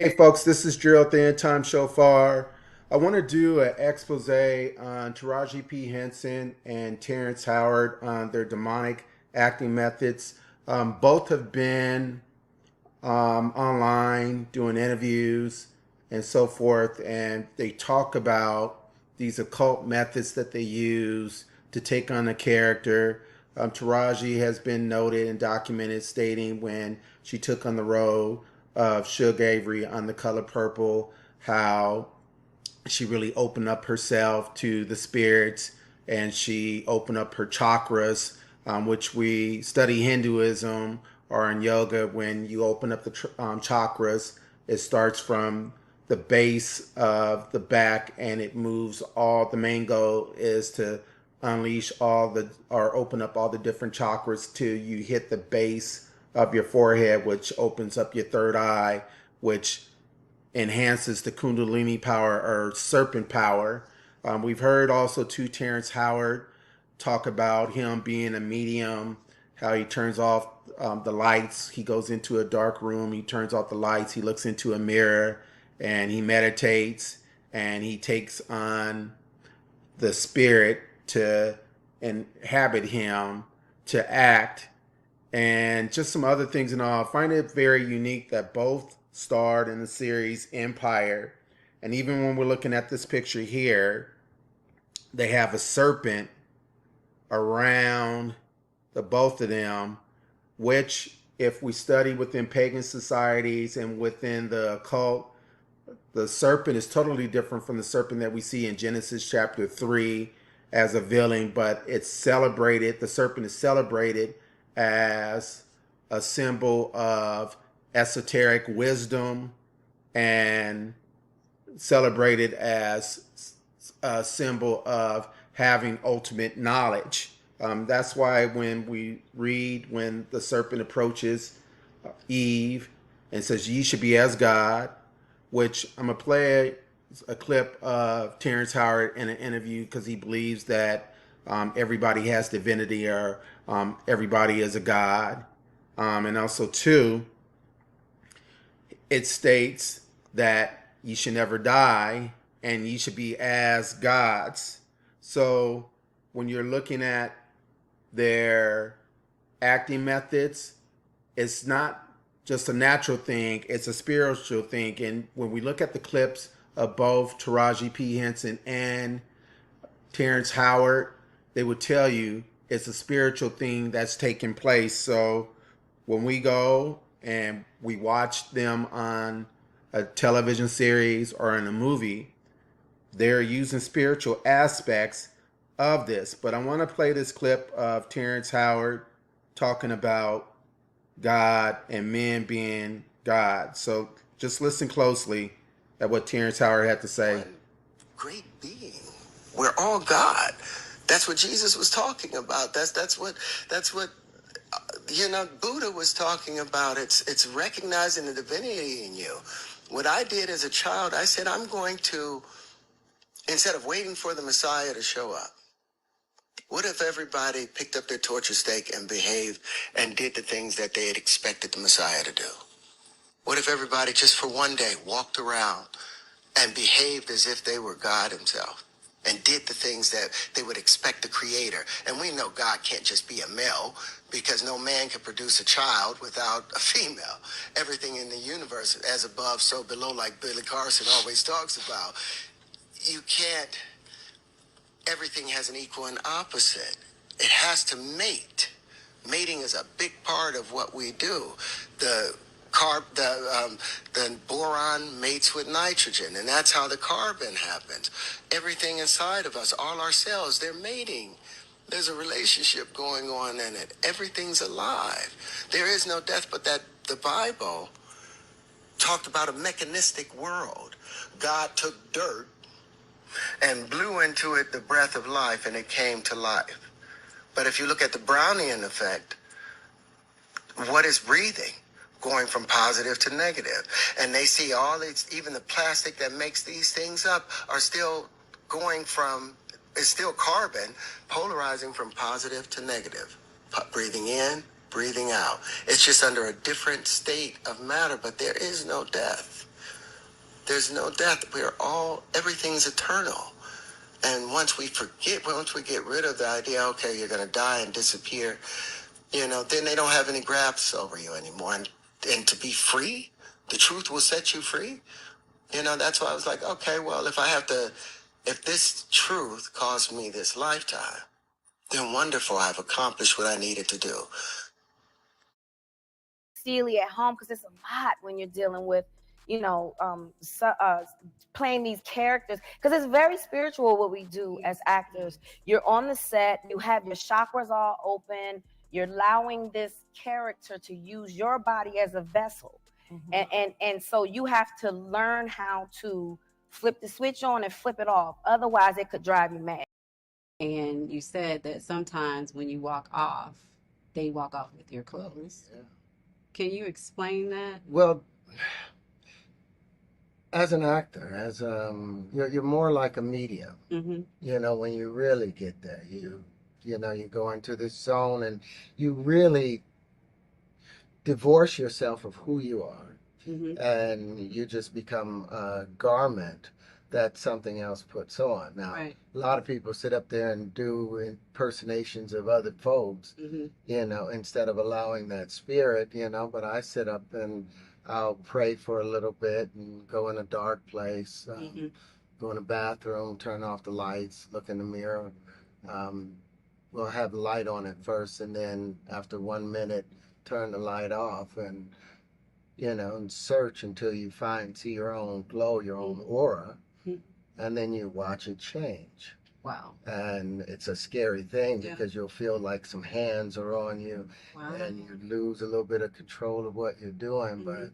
Hey folks, this is Drill at the End Time Shofar. I want to do an expose on Taraji P. Henson and Terrence Howard on their demonic acting methods. Both have been online doing interviews and so forth, and they talk about these occult methods that they use to take on a character. Taraji has been noted and documented stating when she took on the role of Suge Avery on The Color Purple, how she really opened up herself to the spirits and she opened up her chakras, which we study Hinduism or in yoga. When you open up the chakras, it starts from the base of the back and it moves all. The main goal is to unleash all the or open up all the different chakras till you hit the base of your forehead, which opens up your third eye, which enhances the Kundalini power or serpent power. We've heard also too Terrence Howard talk about him being a medium, how he turns off the lights. He goes into a dark room, he turns off the lights, he looks into a mirror, and he meditates, and he takes on the spirit to inhabit him, to act, and just some other things and all. I find it very unique that both starred in the series Empire. And even when we're looking at this picture here, they have a serpent around the both of them, which if we study within pagan societies and within the occult, the serpent is totally different from the serpent that we see in Genesis chapter 3 as a villain, but it's celebrated, the serpent is celebrated as a symbol of esoteric wisdom and celebrated as a symbol of having ultimate knowledge. That's why when we read when the serpent approaches Eve and says, "Ye should be as God," which I'm going to play a clip of Terrence Howard in an interview because he believes that everybody has divinity or everybody is a god. And also, too, it states that you should never die and you should be as gods. So when you're looking at their acting methods, it's not just a natural thing, it's a spiritual thing. And when we look at the clips of both Taraji P. Henson and Terrence Howard, they would tell you it's a spiritual thing that's taking place. So when we go and we watch them on a television series or in a movie, they're using spiritual aspects of this. But I want to play this clip of Terrence Howard talking about God and men being God. So just listen closely at what Terrence Howard had to say. One great being. We're all God. That's what Jesus was talking about. That's what Buddha was talking about. It's recognizing the divinity in you. What I did as a child, I said, I'm going to, instead of waiting for the Messiah to show up, what if everybody picked up their torture stake and behaved and did the things that they had expected the Messiah to do? What if everybody just for one day walked around and behaved as if they were God himself and did the things that they would expect the creator? And we know God can't just be a male because no man can produce a child without a female. Everything in the universe, as above, so below, like Billy Carson always talks about. You can't, everything has an equal and opposite. It has to mate. Mating is a big part of what we do. The the boron mates with nitrogen, and that's how the carbon happens. Everything inside of us, all our cells, they're mating. There's a relationship going on in it. Everything's alive. There is no death, but that the Bible talked about a mechanistic world. God took dirt and blew into it the breath of life, and it came to life. But if you look at the Brownian effect, what is breathing? Going from positive to negative. And they see all these, even the plastic that makes these things up are still going from, it's still carbon, polarizing from positive to negative. Breathing in, breathing out. It's just under a different state of matter, but there is no death. There's no death. Everything's eternal. And once we get rid of the idea, okay, you're going to die and disappear, then they don't have any grasp over you anymore. And to be free, the truth will set you free. That's why I was like, okay, well, if this truth cost me this lifetime, then wonderful, I've accomplished what I needed to do. Steely at home, because it's a lot when you're dealing with, playing these characters, because it's very spiritual what we do as actors. You're on the set, you have your chakras all open, you're allowing this character to use your body as a vessel. And so you have to learn how to flip the switch on and flip it off, otherwise it could drive you mad. And you said that sometimes when you walk off, they walk off with your clothes. Yeah. Can you explain that? Well, as an actor, you're more like a medium. When you really get there, you go into this zone and you really divorce yourself of who you are, and you just become a garment that something else puts on. Now, Right. A lot of people sit up there and do impersonations of other folks, instead of allowing that spirit, but I sit up and I'll pray for a little bit and go in a dark place, go in a bathroom, turn off the lights, look in the mirror. We'll have the light on at first, and then after 1 minute, turn the light off, and and search until you see your own glow, your own aura, and then you watch it change. Wow. And it's a scary thing Yeah. because you'll feel like some hands are on you, Wow. and you lose a little bit of control of what you're doing. But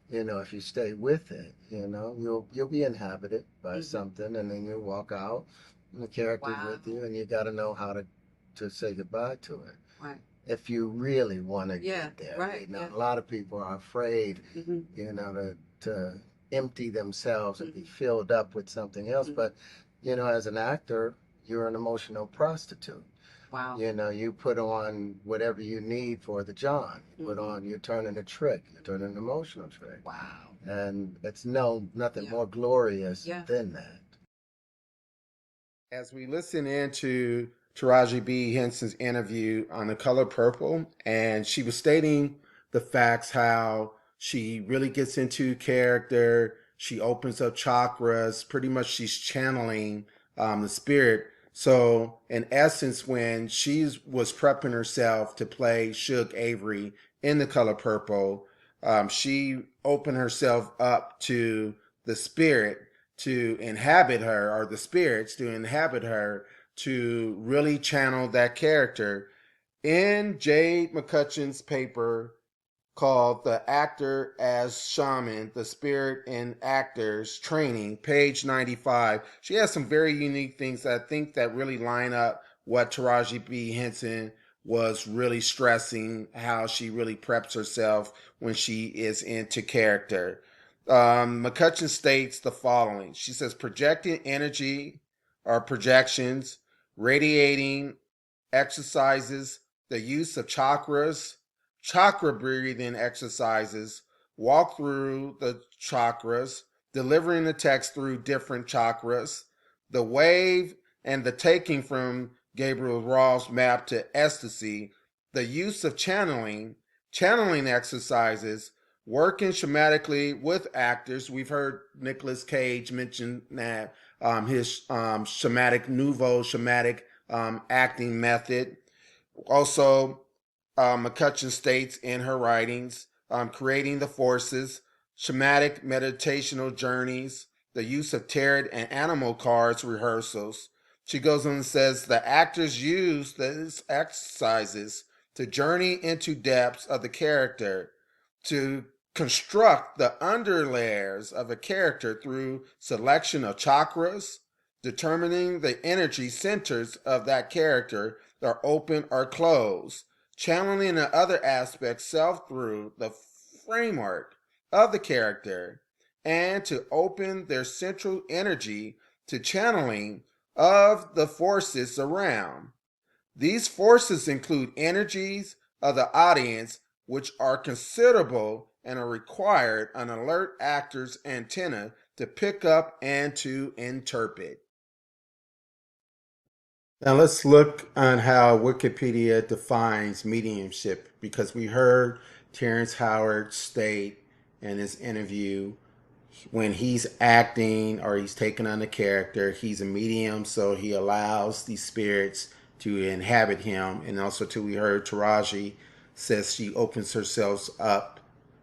if you stay with it, you'll be inhabited by something, and then you walk out, and the character's Wow. with you, and you got to know how to say goodbye to it. Right. If you really want to Yeah, get there. right, yeah. A lot of people are afraid, Mm-hmm. to empty themselves and be filled up with something else. But, as an actor, you're an emotional prostitute. Wow. You put on whatever you need for the John. You're turning a trick. You're turning an emotional trick. Wow. And it's nothing Yeah. more glorious Yeah. than that. As we listen into Taraji B. Henson's interview on The Color Purple, and she was stating the facts how she really gets into character, she opens up chakras, pretty much she's channeling the spirit. So in essence, when she was prepping herself to play Suge Avery in The Color Purple, she opened herself up to the spirit to inhabit her, or the spirits to inhabit her, to really channel that character. In Jade McCutcheon's paper called The Actor as Shaman, The Spirit in Actors Training, page 95, she has some very unique things that I think that really line up what Taraji B. Henson was really stressing, how she really preps herself when she is into character. McCutcheon states the following. She says, projecting energy or projections, radiating exercises, the use of chakras, chakra breathing exercises, walk through the chakras, delivering the text through different chakras, the wave and the taking from Gabriel Roth's map to ecstasy, the use of channeling exercises, working shamatically with actors. We've heard Nicolas Cage mention that his shamanic acting method. Also, McCutcheon states in her writings, creating the forces, shamanic meditational journeys, the use of tarot and animal cards rehearsals. She goes on and says the actors use these exercises to journey into depths of the character, to construct the underlayers of a character through selection of chakras, determining the energy centers of that character are open or closed, channeling the other aspects self through the framework of the character, and to open their central energy to channeling of the forces around. These forces include energies of the audience, which are considerable and are required an alert actor's antenna to pick up and to interpret. Now let's look on how Wikipedia defines mediumship, because we heard Terrence Howard state in his interview when he's acting or he's taking on a character, he's a medium, so he allows these spirits to inhabit him. And also too, we heard Taraji says she opens herself up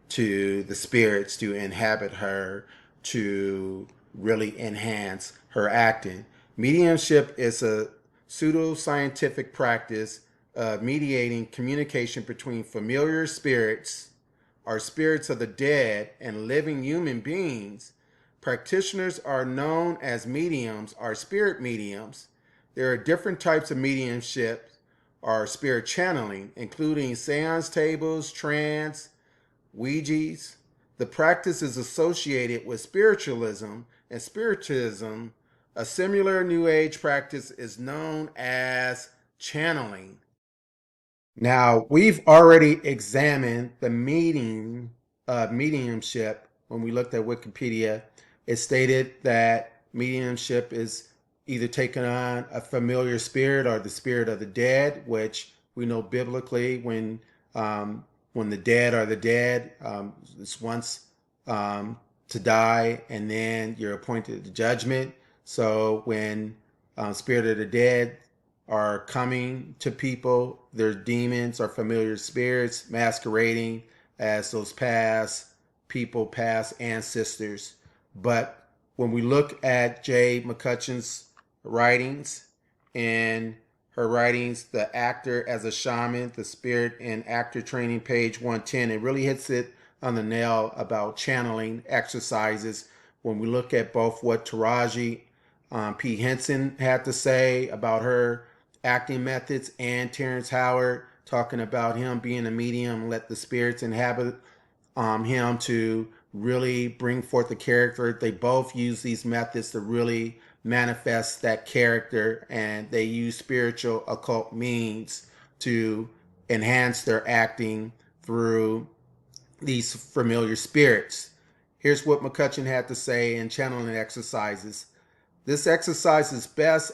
to the spirits to inhabit her, to really enhance her acting. Mediumship is a pseudo-scientific practice of mediating communication between familiar spirits or spirits of the dead and living human beings. Practitioners are known as mediums or spirit mediums. There are different types of mediumship or spirit channeling, including seance tables, trance, Ouija's. The practice is associated with spiritualism, and spiritism, a similar New Age practice, is known as channeling. Now, we've already examined the meaning of mediumship when we looked at Wikipedia. It stated that mediumship is either taking on a familiar spirit or the spirit of the dead, which we know biblically when the dead are the dead, it's once to die, and then you're appointed to judgment. So when spirit of the dead are coming to people, they're demons or familiar spirits masquerading as those past people, past ancestors. But when we look at Jay McCutcheon's writings, in her writings, The Actor as a Shaman, The Spirit and Actor Training, page 110, it really hits it on the nail about channeling exercises. When we look at both what Taraji P. Henson had to say about her acting methods, and Terrence Howard talking about him being a medium, let the spirits inhabit him to really bring forth the character. They both use these methods to really manifest that character, and they use spiritual occult means to enhance their acting through these familiar spirits. Here's what McCutcheon had to say in channeling exercises. This exercise is best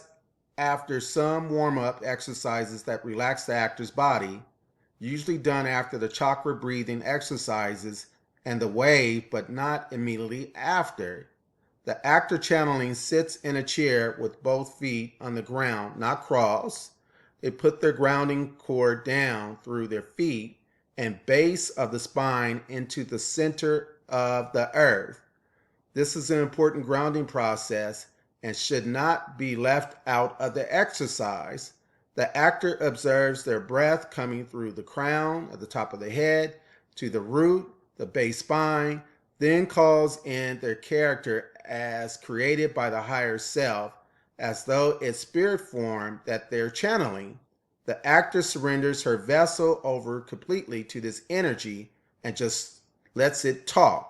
after some warm-up exercises that relax the actor's body, usually done after the chakra breathing exercises and the wave, but not immediately after. The actor channeling sits in a chair with both feet on the ground, not crossed. They put their grounding cord down through their feet and base of the spine into the center of the earth. This is an important grounding process and should not be left out of the exercise. The actor observes their breath coming through the crown at the top of the head to the root, the base spine, then calls in their character as created by the higher self, as though it's spirit form that they're channeling. The actor surrenders her vessel over completely to this energy and just lets it talk.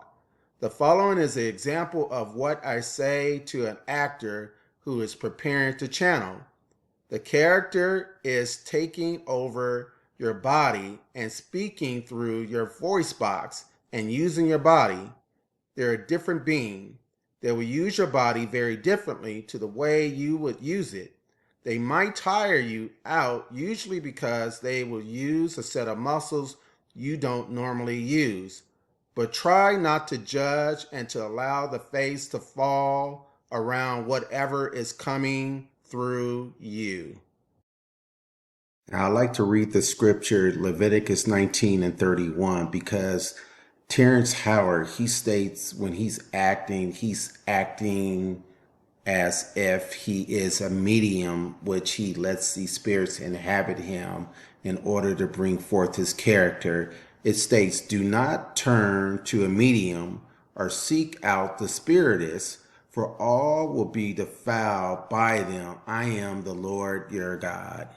The following is an example of what I say to an actor who is preparing to channel. The character is taking over your body and speaking through your voice box and using your body. They're a different being. They will use your body very differently to the way you would use it. They might tire you out, usually because they will use a set of muscles you don't normally use. But try not to judge and to allow the face to fall around whatever is coming through you. Now, I like to read the scripture, Leviticus 19 and 31, because Terrence Howard, he states when he's acting as if he is a medium, which he lets these spirits inhabit him in order to bring forth his character. It states, do not turn to a medium or seek out the spiritist, for all will be defiled by them. I am the Lord your God.